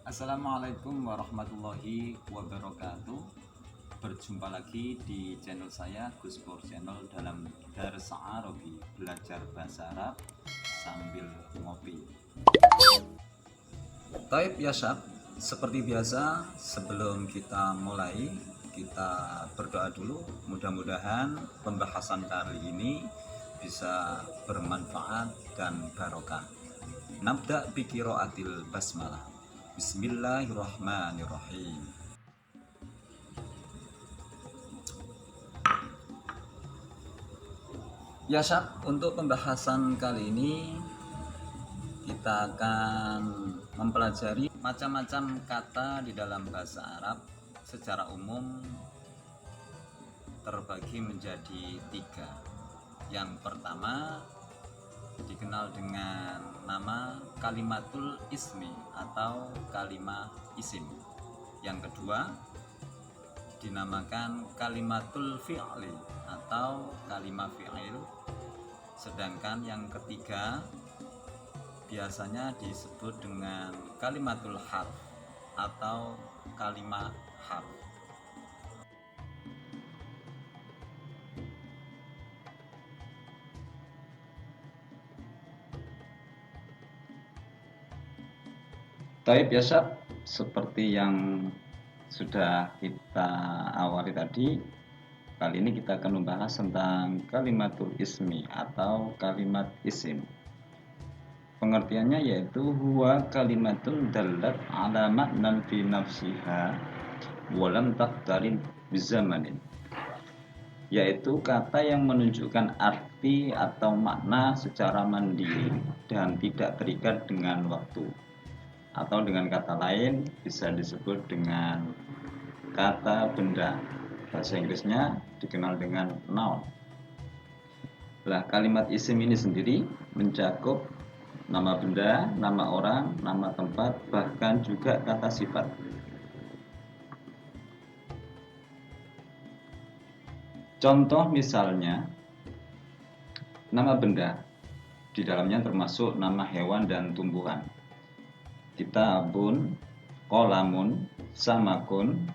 Assalamualaikum warahmatullahi wabarakatuh. Berjumpa lagi di channel saya Gus Pur Channel dalam Darsa Arabi, belajar bahasa Arab sambil ngopi. Taib ya Syab, seperti biasa sebelum kita mulai kita berdoa dulu. Mudah-mudahan pembahasan kali ini bisa bermanfaat dan barokah. Nabda bi qiraatil basmalah. Bismillahirrahmanirrahim. Ya Syab, untuk pembahasan kali ini kita akan mempelajari macam-macam kata di dalam bahasa Arab. Secara umum terbagi menjadi 3. Yang pertama dikenal dengan nama kalimatul ismi atau kalimat isim. Yang kedua dinamakan kalimatul fi'li atau kalimat fi'il. Sedangkan yang ketiga biasanya disebut dengan kalimatul harf atau kalimat harf. Taib ya Syab, seperti yang sudah kita awali tadi, kali ini kita akan membahas tentang kalimatul ismi atau kalimat isim. Pengertiannya yaitu huwa kalimatun dallat ala ma'nan fi nafsiha walam taqtarin bizamanin, yaitu kata yang menunjukkan arti atau makna secara mandiri dan tidak terikat dengan waktu. Atau dengan kata lain bisa disebut dengan kata benda. Bahasa Inggrisnya dikenal dengan noun. Nah, kalimat isim ini sendiri mencakup nama benda, nama orang, nama tempat, bahkan juga kata sifat. Contoh misalnya, nama benda di dalamnya termasuk nama hewan dan tumbuhan. Kitabun, qolamun, samakun,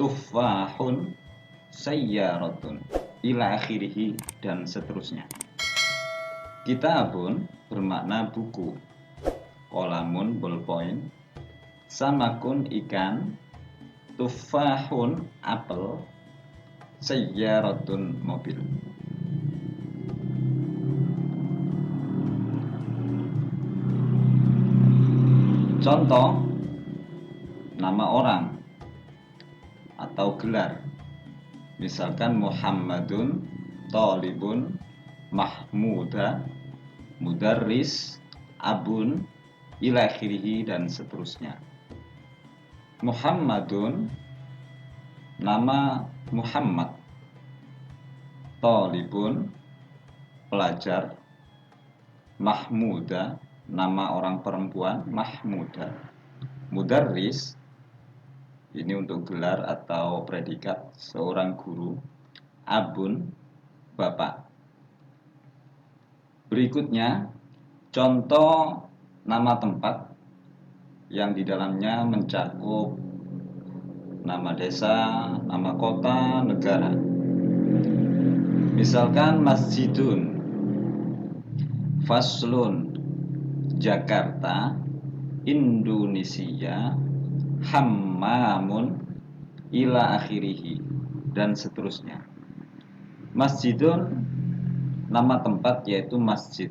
tufahun, sayyaratun, ila akhirih, dan seterusnya. Kitabun bermakna buku, qolamun ballpoint, samakun ikan, tufahun apel, sayyaratun mobil. Contoh nama orang atau gelar, misalkan Muhammadun, Thalibun, Mahmuda, Mudarris, Abun, ila akhirih, dan seterusnya. Muhammadun nama Muhammad, Thalibun pelajar, Mahmuda nama orang perempuan, Mahmuda. Mudarris ini untuk gelar atau predikat seorang guru, Abun bapak. Berikutnya contoh nama tempat yang di dalamnya mencakup nama desa, nama kota, negara. Misalkan Masjidun, Faslun Jakarta, Indonesia, Hammamun, ila akhirih, dan seterusnya. Masjidun nama tempat yaitu masjid,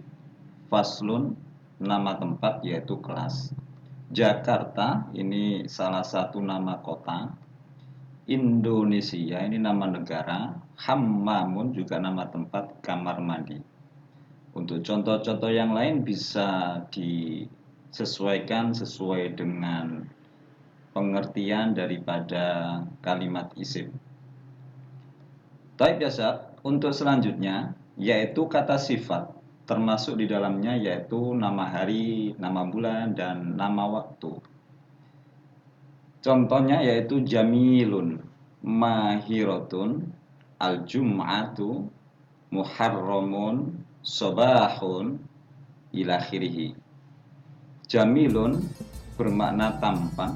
Faslun nama tempat yaitu kelas, Jakarta ini salah satu nama kota, Indonesia ini nama negara, Hammamun juga nama tempat kamar mandi. Untuk contoh-contoh yang lain bisa disesuaikan sesuai dengan pengertian daripada kalimat isim. Taib ya Syab, untuk selanjutnya yaitu kata sifat, termasuk di dalamnya yaitu nama hari, nama bulan, dan nama waktu. Contohnya yaitu jamilun, mahirotun, al-jum'atu, muharramun, sobahun, ila akhirih. Jamilun bermakna tampan,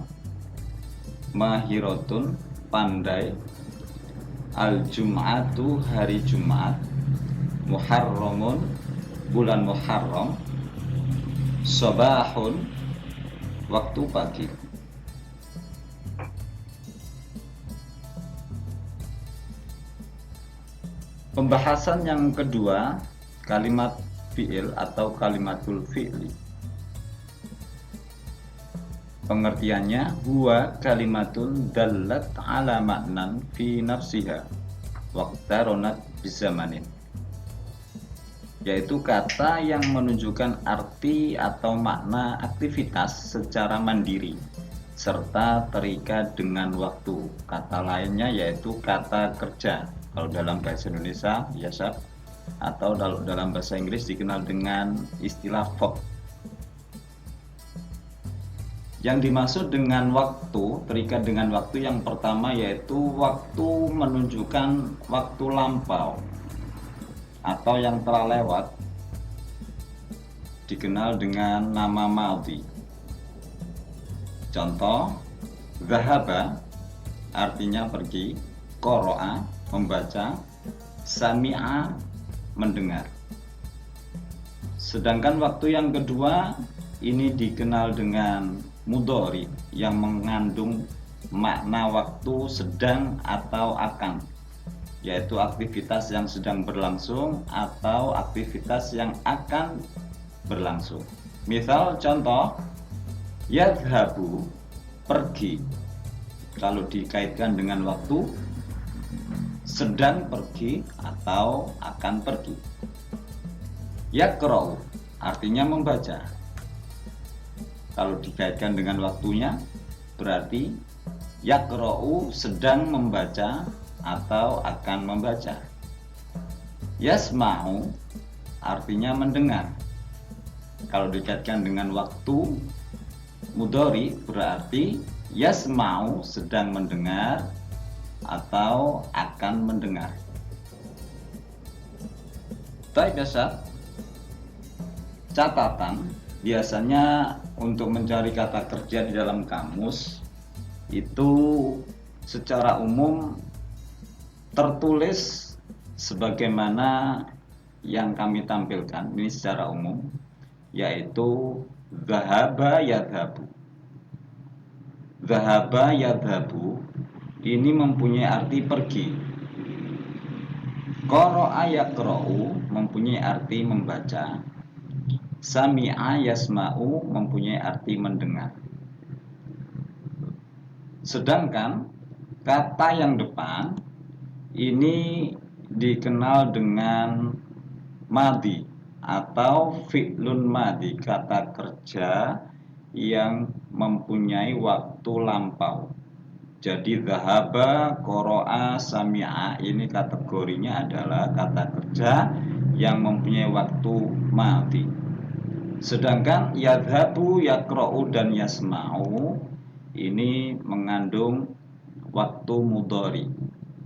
mahirotun pandai, al-jum'atu hari Jumat, muharramun bulan Muharram, sobahun waktu pagi. Pembahasan yang kedua, kalimat fi'il atau kalimatul fi'li. Pengertiannya, huwa kalimatun dallat ala maknan fi nafsiha waqtaronat bizamanin. Yaitu kata yang menunjukkan arti atau makna aktivitas secara mandiri serta terikat dengan waktu. Kata lainnya yaitu kata kerja. Kalau dalam bahasa Indonesia, biasa, atau dalam bahasa Inggris dikenal dengan istilah verb. Yang dimaksud dengan waktu, terikat dengan waktu yang pertama yaitu waktu menunjukkan waktu lampau atau yang telah lewat, dikenal dengan nama madhi. Contoh, zahaba artinya pergi, qara'a membaca, sami'a mendengar. Sedangkan waktu yang kedua ini dikenal dengan mudhari yang mengandung makna waktu sedang atau akan, yaitu aktivitas yang sedang berlangsung atau aktivitas yang akan berlangsung. Misal contoh, yadhabu pergi, kalau dikaitkan dengan waktu sedang pergi atau akan pergi. Yaqra'u artinya membaca, kalau dikaitkan dengan waktunya berarti yaqra'u sedang membaca atau akan membaca. Yasma'u artinya mendengar, kalau dikaitkan dengan waktu mudhari berarti yasma'u sedang mendengar atau akan mendengar. Baik, biasa catatan, biasanya untuk mencari kata kerja di dalam kamus itu secara umum tertulis sebagaimana yang kami tampilkan ini secara umum, yaitu dhahaba yadhabu. Dhahaba yadhabu ini mempunyai arti pergi. Qara'a yaqra'u mempunyai arti membaca. Sami'a yasma'u mempunyai arti mendengar. Sedangkan kata yang depan ini dikenal dengan madhi atau fi'lun madhi, kata kerja yang mempunyai waktu lampau. Jadi dhahaba, qara'a, sami'a ini kategorinya adalah kata kerja yang mempunyai waktu madhi. Sedangkan yadhabu, yaqra'u dan yasma'u ini mengandung waktu mudhari,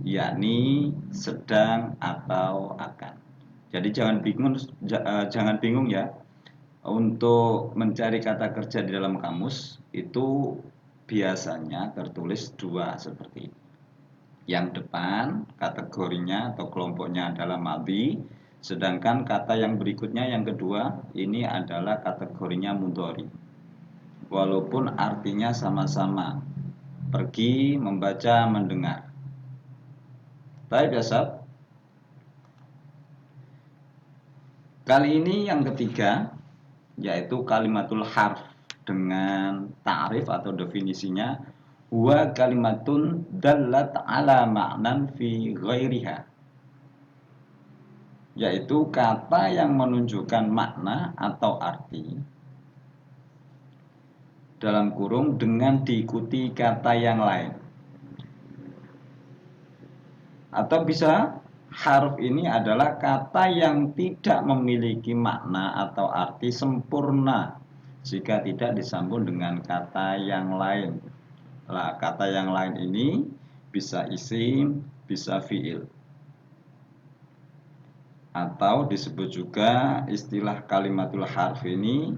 yakni sedang atau akan. Jadi jangan bingung ya. Untuk mencari kata kerja di dalam kamus itu biasanya tertulis dua seperti ini. Yang depan kategorinya atau kelompoknya adalah madhi, sedangkan kata yang berikutnya yang kedua ini adalah kategorinya mudhari. Walaupun artinya sama-sama, pergi, membaca, mendengar. Baik, biasa. Kali ini yang ketiga yaitu kalimatul harf dengan ta'rif atau definisinya, huwa kalimatun dallat ala ma'nan fi ghairiha, yaitu kata yang menunjukkan makna atau arti dalam kurung dengan diikuti kata yang lain. Atau bisa harf ini adalah kata yang tidak memiliki makna atau arti sempurna jika tidak disambung dengan kata yang lain. Nah, kata yang lain ini bisa isim, bisa fi'il. Atau disebut juga istilah kalimatul harf ini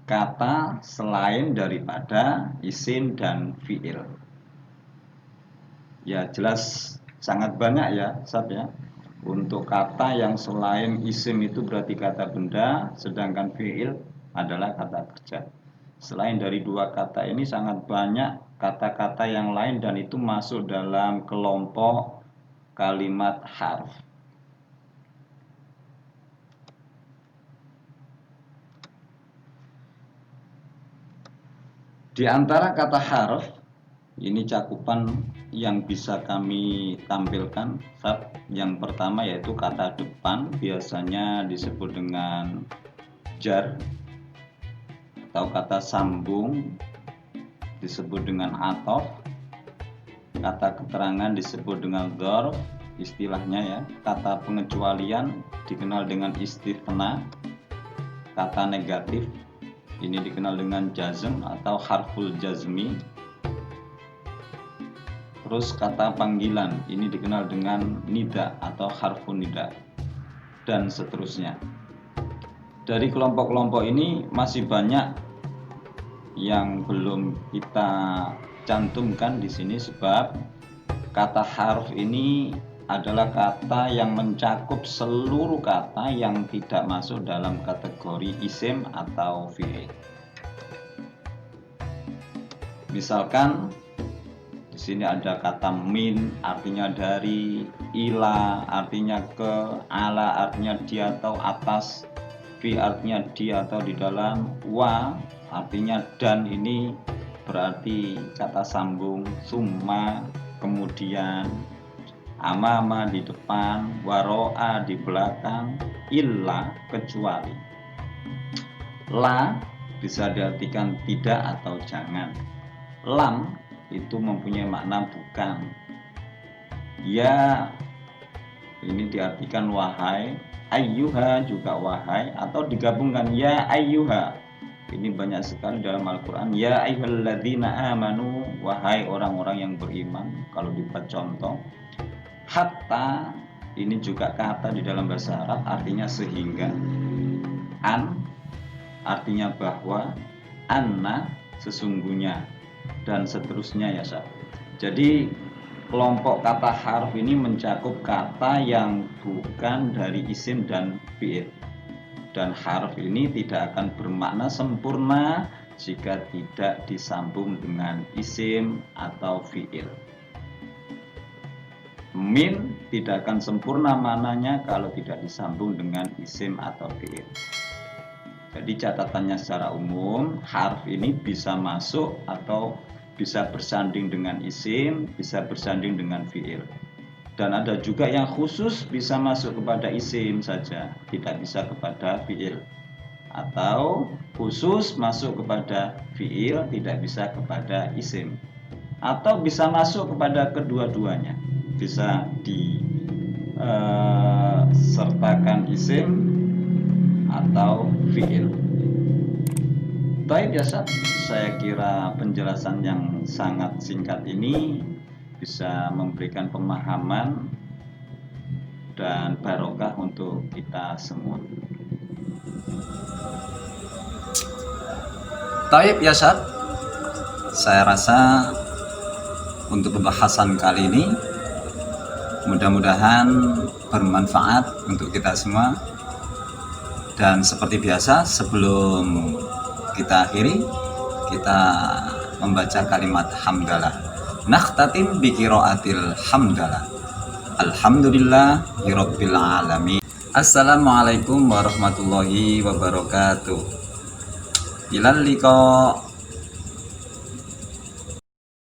kata selain daripada isim dan fiil. Ya jelas sangat banyak ya Sab ya. Untuk kata yang selain isim itu berarti kata benda, sedangkan fiil adalah kata kerja. Selain dari dua kata ini sangat banyak kata-kata yang lain dan itu masuk dalam kelompok kalimat harf. Di antara kata harf, ini cakupan yang bisa kami tampilkan. Yang pertama yaitu kata depan, biasanya disebut dengan jar, atau kata sambung disebut dengan atof, kata keterangan disebut dengan dzarf, istilahnya ya. Kata pengecualian dikenal dengan istitsna, kata negatif ini dikenal dengan jazm atau harful jazmi. Terus kata panggilan ini dikenal dengan nida atau harfun nida, dan seterusnya. Dari kelompok-kelompok ini masih banyak yang belum kita cantumkan di sini sebab kata harf ini adalah kata yang mencakup seluruh kata yang tidak masuk dalam kategori isim atau fi'il. Misalkan di sini ada kata min, artinya dari, ila artinya ke, ala artinya di atau atas, fi artinya di atau di dalam, wa artinya dan, ini berarti kata sambung, summa kemudian, amama di depan, waro'a di belakang, illa kecuali. La bisa diartikan tidak atau jangan. Lam itu mempunyai makna bukan. Ya ini diartikan wahai. Ayyuha juga wahai, atau digabungkan ya ayyuha. Ini banyak sekali dalam Al-Quran. Ya ayyuhalladzina amanu, wahai orang-orang yang beriman. Kalau dibuat contoh, hatta ini juga kata di dalam bahasa Arab artinya sehingga. An artinya bahwa, anna sesungguhnya, dan seterusnya ya Sab. Jadi kelompok kata harf ini mencakup kata yang bukan dari isim dan fi'il. Dan harf ini tidak akan bermakna sempurna jika tidak disambung dengan isim atau fi'il. Min tidak akan sempurna maknanya kalau tidak disambung dengan isim atau fi'il. Jadi catatannya secara umum, harf ini bisa masuk atau bisa bersanding dengan isim, bisa bersanding dengan fi'il. Dan ada juga yang khusus bisa masuk kepada isim saja, tidak bisa kepada fi'il. Atau khusus masuk kepada fi'il, tidak bisa kepada isim. Atau bisa masuk kepada kedua-duanya, bisa disertakan isim atau fi'il. Baik ya Sab, saya kira penjelasan yang sangat singkat ini bisa memberikan pemahaman dan barokah untuk kita semua. Baik ya Sab, saya rasa untuk pembahasan kali ini mudah-mudahan bermanfaat untuk kita semua. Dan seperti biasa, sebelum kita akhiri, kita membaca kalimat hamdalah. Nakhtatim bi qiraatil hamdalah. Alhamdulillahirabbil alamin. Assalamualaikum warahmatullahi wabarakatuh. Ilal liqa.